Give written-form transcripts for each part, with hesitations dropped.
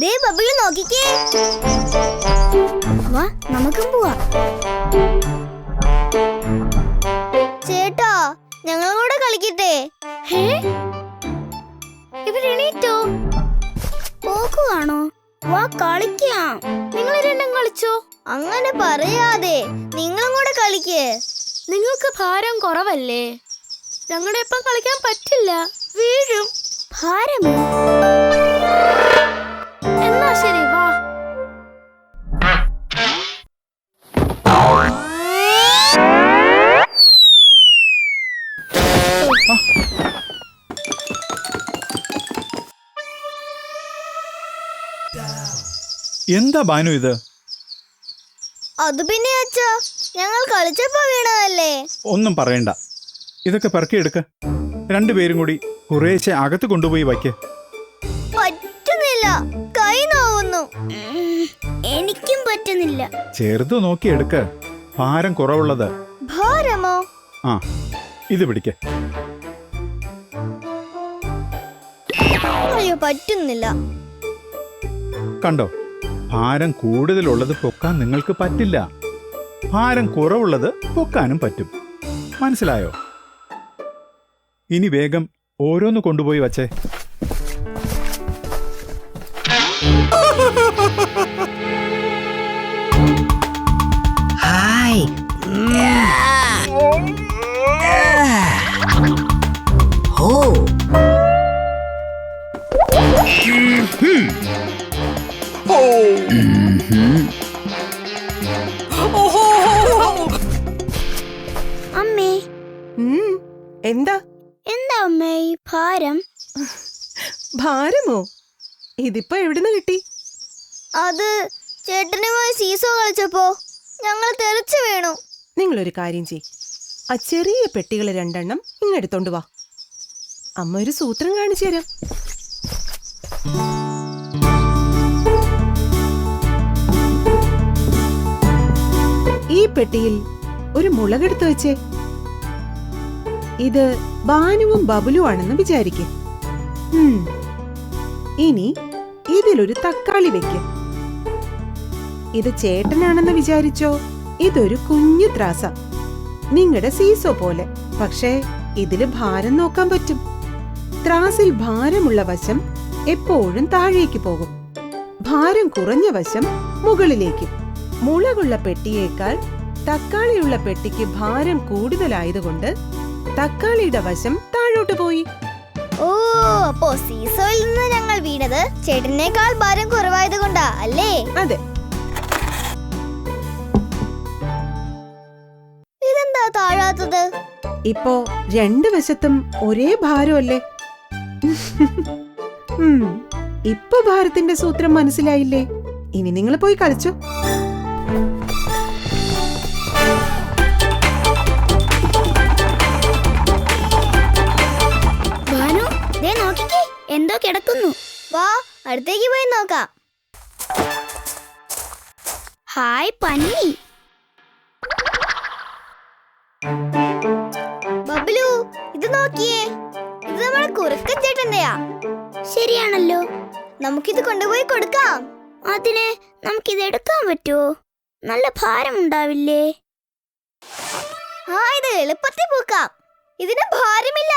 ദേ ബബിള് നോക്കിക്കേ. വാ നമുക്കും പോവാ. ചേട്ടാ ഞങ്ങളും കൂടെ കളിക്കട്ടെ. ഇവരെണീറ്റോ? പോക്കുവാണോ? വാ കളിക്കാം. നിങ്ങൾ രണ്ടും കളിച്ചോ? അങ്ങനെ പറയാതെ നിങ്ങളും കൂടെ കളിക്കേ. നിങ്ങൾക്ക് ഭാരം കുറവല്ലേ? ഞങ്ങളുടെ ഇപ്പം കളിക്കാൻ പറ്റില്ല, വീഴും. ഭാരമോ? എന്നാ ശരി, വാ. എന്താ ബാനു ഇത്? അത് പിന്നെ അച്ഛാ, ഞങ്ങൾ കളിച്ചപ്പോ വീണതല്ലേ. ഒന്നും പറയണ്ട, ഇതൊക്കെ പെറുക്കിയെടുക്ക. രണ്ടുപേരും കൂടി കുറേശ്ശെ അകത്ത് കൊണ്ടുപോയി വയ്ക്ക്. പറ്റുന്നില്ല, കൈ നോവുന്നു. എനിക്കും പറ്റുന്നില്ല. ചെറുത് നോക്കി എടുക്ക, ഭാരം കുറവുള്ളത്. ഭാരമോ? ആ, ഇത് പിടിക്ക. അയ്യോ പറ്റുന്നില്ല. കണ്ടോ, ഭാരം കൂടുതലുള്ളത് പൊക്കാൻ നിങ്ങൾക്ക് പറ്റില്ല, ഭാരം കുറവുള്ളത് പൊക്കാനും പറ്റും. മനസ്സിലായോ? ഇനി വേഗം ഓരോന്ന് കൊണ്ടുപോയി വച്ചേ. ഹായ്. ഓ അമ്മേ എന്താ എന്താ അമ്മേ ഈ ഭാരം? ഭാരമോ? ഇതിപ്പോ എവിടുന്ന് കിട്ടി? അത് ചേട്ടനുമായി സീസോ കളിച്ചപ്പോ ഞങ്ങൾ തെറിച്ചു വീണു. നിങ്ങളൊരു കാര്യം ചെയ്, ആ ചെറിയ പെട്ടികൾ രണ്ടെണ്ണം ഇങ്ങെടുത്തോണ്ട് വാ. അമ്മ ഒരു സൂത്രം കാണിച്ചു തരാം. ഈ പെട്ടിയിൽ ഒരു മുളകെടുത്ത് വെച്ചേ. ഇത് ബാനുവും ബബുലും ആണെന്ന് വിചാരിക്കും. ഇനി ഇതിലൊരു തക്കാളി വെക്കും. ഇത് ചേട്ടനാണെന്ന് വിചാരിച്ചോ. ഇതൊരു കുഞ്ഞു ത്രാസ, നിങ്ങളുടെ സീസോ പോലെ. പക്ഷേ ഇതില് ഭാരം നോക്കാൻ പറ്റും. ത്രാസിൽ ഭാരമുള്ള വശം എപ്പോഴും താഴേക്ക് പോകും, ഭാരം കുറഞ്ഞ വശം മുകളിലേക്ക്. മുളകുള്ള പെട്ടിയേക്കാൾ തക്കാളിയുള്ള പെട്ടിക്ക് ഭാരം കൂടുതലായതുകൊണ്ട് തക്കാളിയുടെ വശം താഴോട്ട് പോയി. ഓ, അപ്പോ സീസോയിൽ നിന്ന് ഞങ്ങൾ വീണത് ചേട്ടനേക്കാൾ ഭാരം കുറവായത് കൊണ്ടാ അല്ലേ? അതെ. ഇതെന്താ താഴാത്തത്? ഇപ്പോ രണ്ടു വശത്തും ഒരേ ഭാരമല്ലേ? ഇപ്പൊ ഭാരത്തിന്റെ സൂത്രം മനസ്സിലായില്ലേ? ഇനി നിങ്ങൾ പോയി കളിച്ചോ. എന്തോ കിടക്കുന്നു. വാ അടുത്തേക്ക് പോയി നോക്കാം. ഹായ് പന്നി. ബബ്ലു ഇത് നോക്കിയേ, ഇത് നമ്മുടെ കുറുക്കൻ ചേട്ടന്റെയാ. ശരിയാണല്ലോ, നമുക്കിത് കൊണ്ടുപോയി കൊടുക്കാം. അതിന് നമുക്കിത് എടുക്കാൻ പറ്റുമോ? നല്ല ഭാരം ഉണ്ടാവില്ലേ? ആ, ഇത് എളുപ്പത്തിൽ പോക്കാം, ഇതിന് ഭാരമില്ല.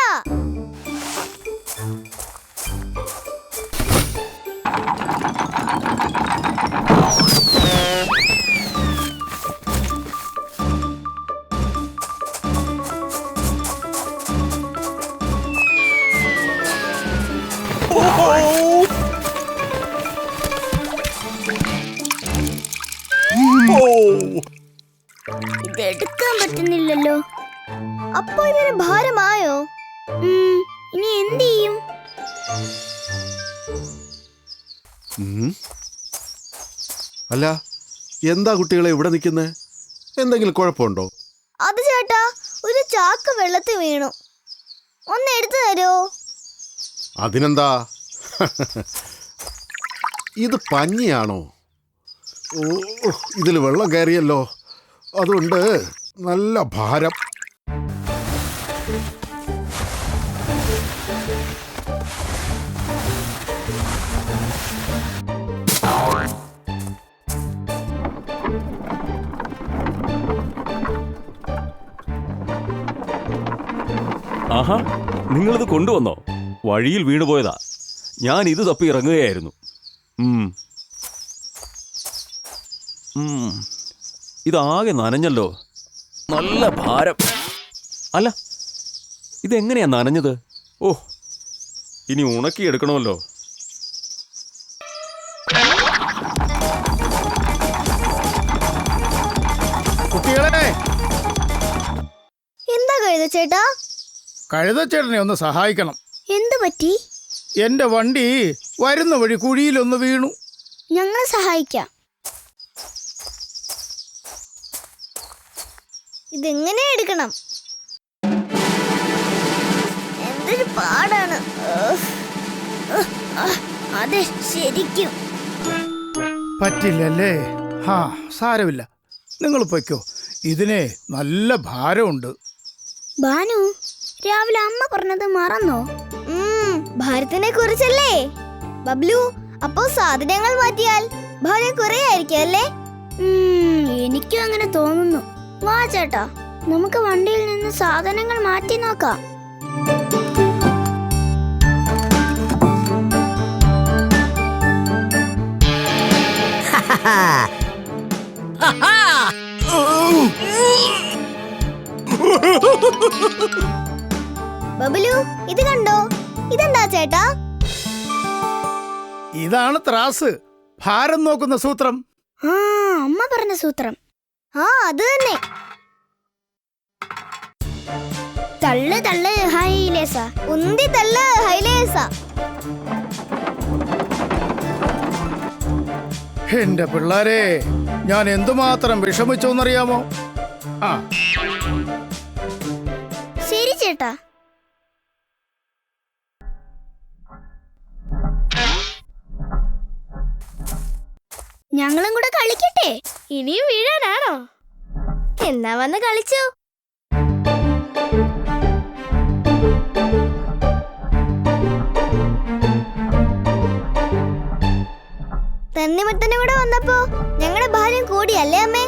ഇതെടുക്കാൻ പറ്റുന്നില്ലല്ലോ. അപ്പൊ ഇതിന് ഭാരമായോ? ഇനി എന്ത് ചെയ്യും? അല്ല, എന്താ കുട്ടികളെ ഇവിടെ നിൽക്കുന്നേ? എന്തെങ്കിലും കുഴപ്പമുണ്ടോ? അത് ചേട്ടാ, ഒരു ചാക്ക് വെള്ളത്തിൽ വീണു, ഒന്ന് എടുത്തു തരുമോ? അതിനെന്താ, ഇത് പഞ്ഞിയാണോ? ഓ, ഇതിൽ വെള്ളം കയറിയല്ലോ, അതുകൊണ്ട് നല്ല ഭാരം. ആഹാ, നിങ്ങളിത് കൊണ്ടുവന്നോ? വഴിയിൽ വീണുപോയതാ. ഞാൻ ഇത് തപ്പി ഇറങ്ങുകയായിരുന്നു. ഇതാകെ നനഞ്ഞല്ലോ. നല്ല ഭാരം. അല്ല, ഇതെങ്ങനെയാ നനഞ്ഞത്? ഓ, ഇനി ഉണക്കിയെടുക്കണമല്ലോ. കുട്ടികളെ, എന്താ കഴുതച്ചേട്ടാ? കഴുതച്ചേട്ടനെ ഒന്ന് സഹായിക്കണം. എന്തു പറ്റി? എന്റെ വണ്ടി വരുന്ന വഴി കുഴിയിലൊന്ന് വീണു. ഞങ്ങൾ സഹായിക്കാം. ഇതെങ്ങനെ എടുക്കണം? എന്തൊരു പാടാണ്. അതെ, ശരിക്കും പറ്റില്ലല്ലേ? ഹാ, സാരമില്ല, നിങ്ങൾ പൊയ്ക്കോ. ഇതിനെ നല്ല ഭാരമുണ്ട്. ഭാനു, രാവിലെ അമ്മ പറഞ്ഞത് മറന്നോ? ഭാരത്തിനെ കുറിച്ചല്ലേ? ബബ്ലു, അപ്പോ സാധനങ്ങൾ മാറ്റിയാൽ ഭാരം കുറയായിരിക്കും അല്ലേ? എനിക്കും അങ്ങനെ തോന്നുന്നു. വാ ചേട്ടാ, നമുക്ക് വണ്ടിയിൽ നിന്ന് സാധനങ്ങൾ മാറ്റി നോക്കാം. ബബ്ലു, ഇത് കണ്ടോ? ഇതെന്താ ചേട്ടാ? ഇതാണ് ത്രാസ്, ഭാരം നോക്കുന്ന സൂത്രം. അമ്മ പറഞ്ഞ സൂത്രം. അത് തന്നെ. തള്ളു തള്ളു ഹൈലേസ, ഉന്തി തള്ളു ഹൈലേസ. എന്റെ പിള്ളാരെ, ഞാൻ എന്തുമാത്രം വിഷമിച്ചോന്നറിയാമോ? ശരി ചേട്ടാ. ഞങ്ങളും കൂടെ കളിക്കട്ടെ? ഇനിയും വീഴാനാണോ? എന്നാ വന്ന് കളിച്ചു. തണ്ണിമത്തന്റെ കൂടെ വന്നപ്പോ ഞങ്ങളുടെ ഭാരം കൂടിയല്ലേ അമ്മേ?